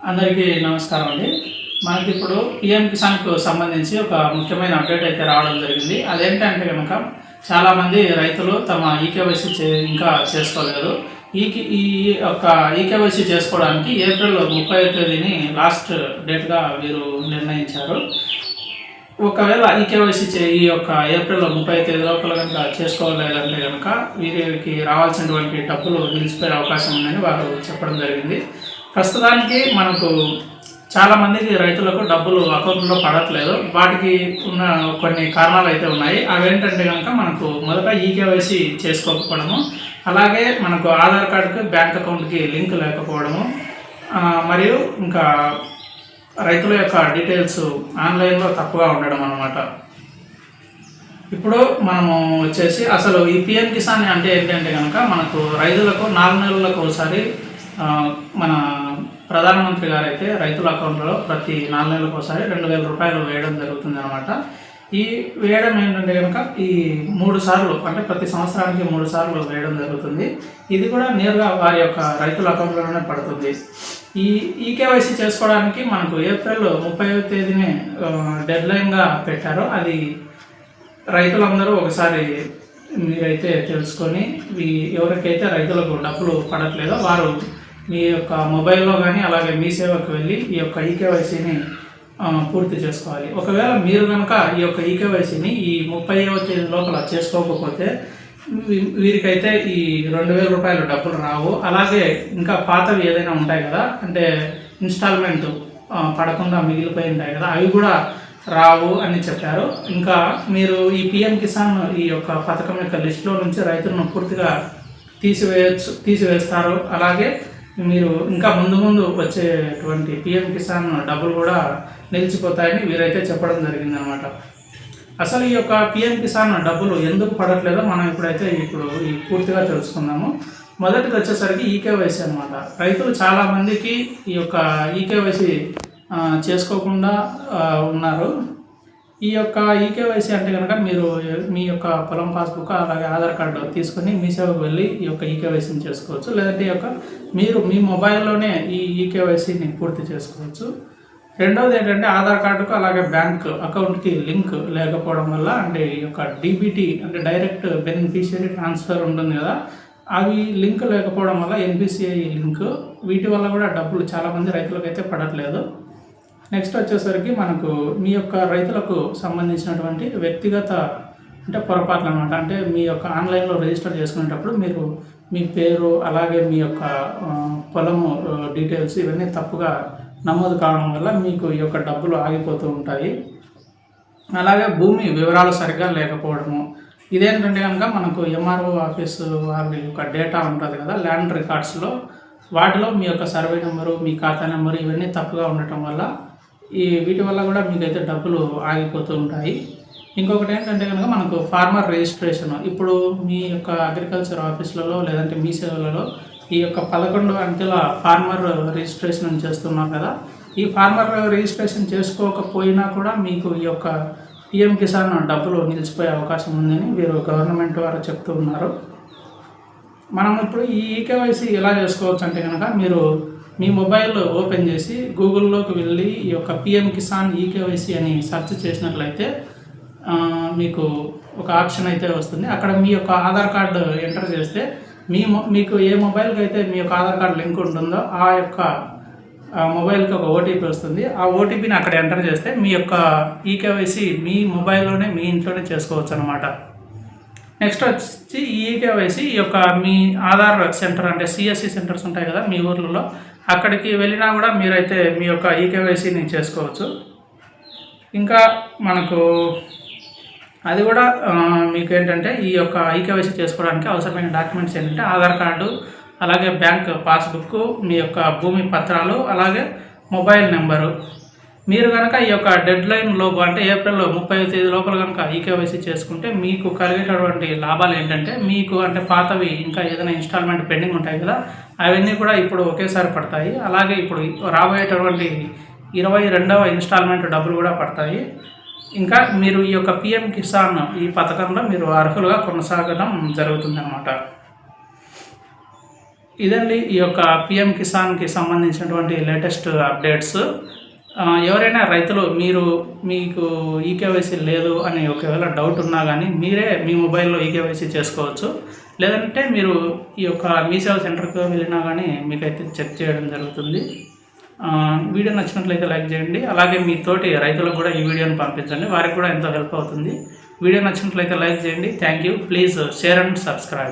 అందరికీ నమస్కారం అండి. మనకిప్పుడు పీఎం కిసాన్‌కు సంబంధించి ఒక ముఖ్యమైన అప్డేట్ అయితే రావడం జరిగింది. అదేంటంటే గనక చాలామంది రైతులు తమ ఈకేవైసీ ఇంకా చేసుకోలేదు. ఈ యొక్క ఈకేవైసీ చేసుకోవడానికి ఏప్రిల్ 30వ తేదీని లాస్ట్ డేట్‌గా వీరు నిర్ణయించారు. ఒకవేళ ఈకేవైసీ ఈ యొక్క ఏప్రిల్ 30వ తేదీ లోపల కనుక చేసుకోలేదంటే కనుక వీరికి రావాల్సినటువంటి డబ్బులు నిలిచిపోయే అవకాశం ఉందని వారు చెప్పడం జరిగింది. ప్రస్తుతానికి మనకు చాలామందికి రైతులకు డబ్బులు అకౌంట్లో పడట్లేదు. వాటికి ఉన్న కొన్ని కారణాలు అయితే ఉన్నాయి. అవేంటంటే కనుక మనకు మొదట ఈకేవైసీ చేసుకోకపోవడము, అలాగే మనకు ఆధార్ కార్డుకి బ్యాంక్ అకౌంట్కి లింక్ లేకపోవడము, మరియు ఇంకా రైతుల యొక్క డీటెయిల్స్ ఆన్లైన్లో తప్పుగా ఉండడం అన్నమాట. ఇప్పుడు మనము వచ్చేసి అసలు ఈ పిఎం కిసాన్ అంటే ఏంటంటే కనుక మనకు రైతులకు 4 నెలలకు ఒకసారి మన ప్రధానమంత్రి గారు అయితే రైతుల అకౌంట్లో ప్రతి 4 నెలలకు ఒకసారి 2,000 రూపాయలు వేయడం జరుగుతుంది అనమాట. ఈ వేయడం ఏంటంటే కనుక ఈ 3 సార్లు అంటే ప్రతి సంవత్సరానికి 3 సార్లు వేయడం జరుగుతుంది. ఇది కూడా నేరుగా వారి యొక్క రైతుల అకౌంట్లోనే పడుతుంది. ఈ ఈకేవైసీ చేసుకోవడానికి మనకు ఏప్రిల్ 30వ తేదీనే డెడ్ లైన్గా పెట్టారు. అది రైతులందరూ ఒకసారి మీరైతే తెలుసుకొని ఎవరికైతే రైతులకు డబ్బులు పడట్లేదో వారు మీ యొక్క మొబైల్లో కానీ అలాగే మీ సేవకు వెళ్ళి ఈ యొక్క ఈకేవైసీని పూర్తి చేసుకోవాలి. ఒకవేళ మీరు కనుక ఈ యొక్క ఈకేవైసీని ఈ 30వ తేదీ లోపల చేసుకోకపోతే వీరికైతే ఈ 2,000 రూపాయలు డబ్బులు రావు. అలాగే ఇంకా పాతవి ఏదైనా ఉంటాయి కదా, అంటే ఇన్స్టాల్మెంట్ పడకుండా మిగిలిపోయి ఉంటాయి కదా, అవి కూడా రావు అని చెప్పారు. ఇంకా మీరు ఈ పిఎం కిసాన్ ఈ యొక్క పథకం యొక్క లిస్టులో నుంచి రైతులను పూర్తిగా తీసివేస్తారు. అలాగే మీరు ఇంకా ముందు వచ్చేటువంటి పిఎం కిసాన్ డబ్బులు కూడా నిలిచిపోతాయని వీరైతే చెప్పడం జరిగిందనమాట. అసలు ఈ యొక్క పిఎం కిసాన్ డబ్బులు ఎందుకు పడట్లేదో మనం ఇప్పుడు ఈ పూర్తిగా తెలుసుకుందాము. మొదటిది వచ్చేసరికి ఈకేవైసీ అనమాట. రైతులు చాలామందికి ఈ యొక్క ఈకేవైసీ చేసుకోకుండా ఉన్నారు. ఈ యొక్క ఈకేవైసీ అంటే కనుక మీరు మీ యొక్క పొలం పాస్బుక్ అలాగే ఆధార్ కార్డు తీసుకొని మీ సేవకు వెళ్ళి ఈ యొక్క ఈకేవైసీని చేసుకోవచ్చు. లేదంటే మీరు మీ మొబైల్లోనే ఈ ఈకేవైసీని పూర్తి చేసుకోవచ్చు. రెండవది ఏంటంటే ఆధార్ కార్డుకు అలాగే బ్యాంక్ అకౌంట్కి లింక్ లేకపోవడం వల్ల, అంటే ఈ యొక్క డీబీటీ అంటే డైరెక్ట్ బెనిఫిషియరీ ట్రాన్స్ఫర్ ఉంటుంది కదా, అవి లింక్ లేకపోవడం వల్ల ఎన్పిసిఐ లింక్, వీటి వల్ల కూడా డబ్బులు చాలామంది రైతులకు అయితే పడట్లేదు. నెక్స్ట్ వచ్చేసరికి మనకు మీ యొక్క రైతులకు సంబంధించినటువంటి వ్యక్తిగత అంటే పొరపాట్లు అనమాట. అంటే మీ యొక్క ఆన్లైన్లో రిజిస్టర్ చేసుకునేటప్పుడు మీరు మీ పేరు అలాగే మీ యొక్క పొలము డీటెయిల్స్ ఇవన్నీ తప్పుగా నమోదు కావడం వల్ల మీకు ఈ యొక్క డబ్బులు ఆగిపోతూ ఉంటాయి. అలాగే భూమి వివరాలు సరిగ్గా లేకపోవడము, ఇదేంటంటే కనుక మనకు ఎంఆర్ఓ ఆఫీసు వాళ్ళ యొక్క డేటా ఉంటుంది కదా ల్యాండ్ రికార్డ్స్లో, వాటిలో మీ యొక్క సర్వే నెంబరు మీ ఖాతా నెంబరు ఇవన్నీ తప్పుగా ఉండటం వల్ల వీటి వల్ల కూడా మీకైతే డబ్బులు ఆగిపోతూ ఉంటాయి. ఇంకొకటి ఏంటంటే కనుక మనకు ఫార్మర్ రిజిస్ట్రేషన్, ఇప్పుడు మీ యొక్క అగ్రికల్చర్ ఆఫీసులలో లేదంటే మీ సేవలలో ఈ యొక్క 11 అంకెల ఫార్మర్ రిజిస్ట్రేషన్ చేస్తున్నారు కదా, ఈ ఫార్మర్ రిజిస్ట్రేషన్ చేసుకోకపోయినా కూడా మీకు ఈ యొక్క పిఎం కిసాన్ డబ్బులు నిలిచిపోయే అవకాశం ఉందని వీరు గవర్నమెంట్ వారు చెప్తూ ఉన్నారు. మనం ఇప్పుడు ఈ ఈకేవైసీ ఎలా చేసుకోవచ్చు అంటే కనుక మీరు మీ మొబైల్ ఓపెన్ చేసి గూగుల్లోకి వెళ్ళి ఈ యొక్క పిఎం కిసాన్ ఈకేవైసీ అని సెర్చ్ చేసినట్లయితే మీకు ఒక ఆప్షన్ అయితే వస్తుంది. అక్కడ మీ యొక్క ఆధార్ కార్డు ఎంటర్ చేస్తే మీకు ఏ మొబైల్కి అయితే మీ యొక్క ఆధార్ కార్డు లింక్ ఉంటుందో ఆ యొక్క మొబైల్కి ఒక ఓటీపీ వస్తుంది. ఆ ఓటీపీని అక్కడ ఎంటర్ చేస్తే మీ యొక్క ఈకేవైసీ మీ మొబైల్లోనే మీ ఇంట్లోనే చేసుకోవచ్చు అనమాట. నెక్స్ట్ వచ్చి ఈకేవైసీ ఈ యొక్క మీ ఆధార్ సెంటర్ అంటే సిఎస్సి సెంటర్స్ ఉంటాయి కదా మీ ఊర్లలో, అక్కడికి వెళ్ళినా కూడా మీరైతే మీ యొక్క ఈకేవైసీని చేసుకోవచ్చు. ఇంకా మనకు అది కూడా మీకు ఏంటంటే ఈ యొక్క ఈకేవైసీ చేసుకోవడానికి అవసరమైన డాక్యుమెంట్స్ ఏంటంటే ఆధార్ కార్డు అలాగే బ్యాంక్ పాస్బుక్, మీ యొక్క భూమి పత్రాలు అలాగే మొబైల్ నెంబరు. మీరు కనుక ఈ యొక్క డెడ్ లైన్ లోపు అంటే ఏప్రిల్ 30వ తేదీ లోపల కనుక ఈకేవైసీ చేసుకుంటే మీకు కలిగేటటువంటి లాభాలు ఏంటంటే మీకు అంటే పాతవి ఇంకా ఏదైనా ఇన్స్టాల్మెంట్ పెండింగ్ ఉంటాయి కదా, అవన్నీ కూడా ఇప్పుడు ఒకేసారి పడతాయి. అలాగే ఇప్పుడు రాబోయేటటువంటి 22వ ఇన్స్టాల్మెంట్ డబ్బులు కూడా పడతాయి. ఇంకా మీరు ఈ యొక్క పిఎం కిసాన్ ఈ పథకంలో మీరు అర్హులుగా కొనసాగడం జరుగుతుందన్నమాట. ఇదండి ఈ యొక్క పిఎం కిసాన్కి సంబంధించినటువంటి లేటెస్ట్ అప్డేట్స్. ఎవరైనా రైతులు మీకు ఈకేవైసీ లేదు అని ఒకవేళ డౌట్ ఉన్నా కానీ మీరే మీ మొబైల్లో ఈకేవైసీ చేసుకోవచ్చు. లేదంటే మీరు ఈ యొక్క మీ సేవ సెంటర్కి వెళ్ళినా కానీ మీకైతే చెక్ చేయడం జరుగుతుంది. వీడియో నచ్చినట్లయితే లైక్ చేయండి. అలాగే మీ తోటి రైతులకు కూడా ఈ వీడియోని పంపించండి, వారికి కూడా ఎంతో హెల్ప్ అవుతుంది. వీడియో నచ్చినట్లయితే లైక్ చేయండి. Thank you. Please share and subscribe.